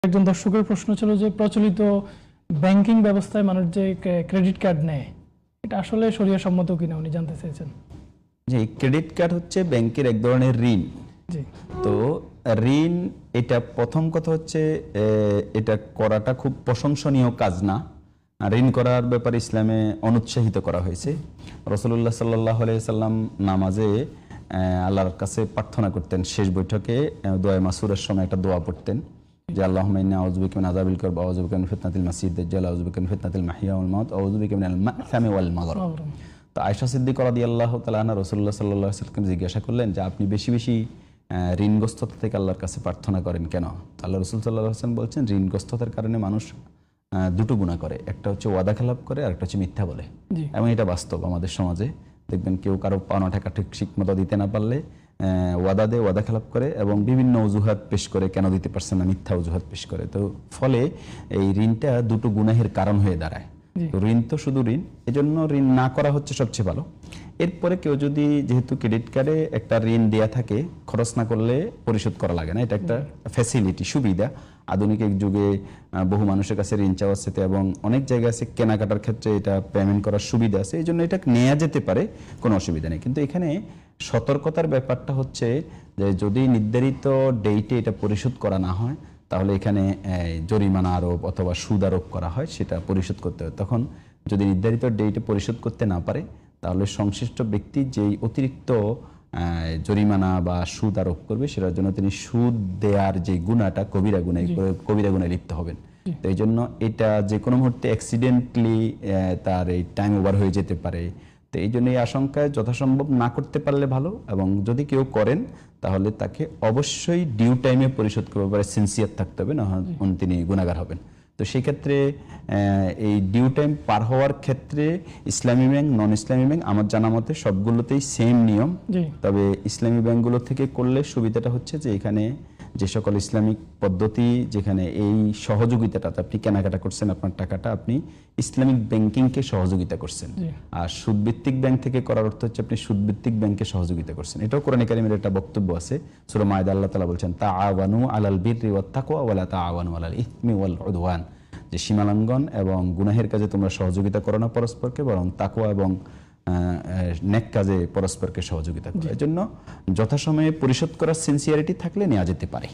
একজন দর্শকের প্রশ্ন ছিল যে প্রচলিত ব্যাংকিং ব্যবস্থায় মানুষ যে ক্রেডিট কার্ড নেয় এটা আসলে শরিয়া সম্মত কিনা উনি জানতে চেয়েছেন। যে ক্রেডিট কার্ড হচ্ছে ব্যাংকের এক ধরনের ঋণ। জি, তো ঋণ এটা প্রথম কথা হচ্ছে এটা করাটা খুব প্রশংসনীয় কাজ না। ঋণ করার ব্যাপারে ইসলামে অনুৎসাহিত করা হয়েছে। রাসূলুল্লাহ সাল্লাল্লাহু আলাইহি সাল্লাম নামাজে আল্লাহর কাছে প্রার্থনা করতেন, শেষ বৈঠকে দোয়া মাসুরের সময় একটা দোয়া পড়তেন যে আল্লাহুম্মা ইন্নী আউযু বিকা মিন আযাবিল কবর ওয়া আউযু বিকা মিন ফিতনাতিল মাসিহিদ দাজ্জাল ওয়া আউযু বিকা মিন ফিতনাতিল মাহইয়া ওয়াল মাউত ওয়া আউযু বিকা মিনাল মা'সামি ওয়াল মাগরিব। তো আয়েশা সিদ্দিকা রাদিয়াল্লাহু তাআলা আনহা রাসূলুল্লাহ সাল্লাল্লাহু আলাইহি ওয়াসাল্লামকে জিজ্ঞাসা করলেন যে আপনি বেশি বেশি ঋণগ্রস্ততা থেকে আল্লাহর কাছে প্রার্থনা করেন কেন? আল্লাহ রাসূল সাল্লাল্লাহু আলাইহি ওয়াসাল্লাম বলছেন ঋণগ্রস্ততার কারণে মানুষ দুটো গুনাহ করে, একটা হচ্ছে ওয়াদা খেলাপ করে আর একটা হচ্ছে মিথ্যা বলে। এবং এটা বাস্তব আমাদের সমাজে দেখবেন কেউ কারো পাওনা টাকা ঠিক মতো দিতে না পারলে ওয়াদা দেয়, ওয়াদা খেলাপ করে এবং বিভিন্ন অজুহাত পেশ করে কেন দিতে পারছে না, মিথ্যা অজুহাত পেশ করে। তো ফলে এই ঋণটা দুটো গুনাহের কারণ হয়ে দাঁড়ায়। ঋণ তো শুধু ঋণ, এজন্য ঋণ না করা হচ্ছে সবচেয়ে ভালো। এরপরে কেউ যদি যেহেতু ক্রেডিট কার্ডে একটা ঋণ দেয়া থাকে, খরচ না করলে পরিশোধ করা লাগে না, এটা একটা ফ্যাসিলিটি, সুবিধা। আধুনিক এক যুগে বহু মানুষের কাছে ঋণ চাওয়া আছে এবং অনেক জায়গায় আছে কেনাকাটার ক্ষেত্রে এটা পেমেন্ট করার সুবিধা আছে, এই জন্য এটা নেওয়া যেতে পারে, কোনো অসুবিধা নেই। কিন্তু এখানে সতর্কতার ব্যাপারটা হচ্ছে যে যদি নির্ধারিত ডেটে এটা পরিশোধ করা না হয় তাহলে এখানে জরিমানা আরোপ অথবা সুদ আরোপ করা হয়, সেটা পরিশোধ করতে হয়। তখন যদি নির্ধারিত ডেটে পরিশোধ করতে না পারে তাহলে সংশ্লিষ্ট ব্যক্তি যেই অতিরিক্ত জরিমানা বা সুদ আরোপ করবে সেটার জন্য তিনি সুদ দেওয়ার যে গুণাটা কবিরা গুনায় লিপ্ত হবেন। তো এই জন্য এটা যে কোনো মুহূর্তে অ্যাক্সিডেন্টলি তার এই টাইম ওভার হয়ে যেতে পারে। তো এই জন্য এই আশঙ্কায় যথাসম্ভব না করতে পারলে ভালো, এবং যদি কেউ করেন তাহলে তাকে অবশ্যই ডিউ টাইমে পরিশোধ করতে পারে, সিনসিয়ার থাকতে হবে, না হয় তিনি গুনাহগার হবেন। তো সেই ক্ষেত্রে এই ডিউ টাইম পার হওয়ার ক্ষেত্রে ইসলামী ব্যাংক, নন ইসলামী ব্যাংক আমার জানা মতে সবগুলোতেই সেম নিয়ম। তবে ইসলামী ব্যাংকগুলো থেকে করলে সুবিধাটা হচ্ছে যে এখানে যে সকল ইসলামিক পদ্ধতি, যেখানে এই সহযোগিতাটা আপনি কেনাকাটা করছেন, আপনার টাকাটা আপনি ইসলামিক ব্যাংকিংকে সহযোগিতা করছেন। আর সুদভিত্তিক ব্যাংক থেকে করার অর্থ হচ্ছে আপনি সুদভিত্তিক ব্যাংকে সহযোগিতা করছেন। এটাও কোরআন কারীমের একটা বক্তব্য আছে, সূরা মায়দা আল্লাহ তাআলা বলছেন তাআওয়ানু আলাল বিররি ওয়াত তাকওয়া ওয়া লা তাআওয়ানু আলাল ইসমি ওয়াল উদওয়ান, যে সীমালঙ্ঘন এবং গুনাহের কাজে তোমরা সহযোগিতা করো না পরস্পরকে, বরং তাকওয়া এবং নেক কাজে পরস্পরকে সহযোগিতা করো। এজন্য যথাসময়ে পরিশোধ করার সিনসিয়ারিটি থাকলে নেওয়া যেতে পারে।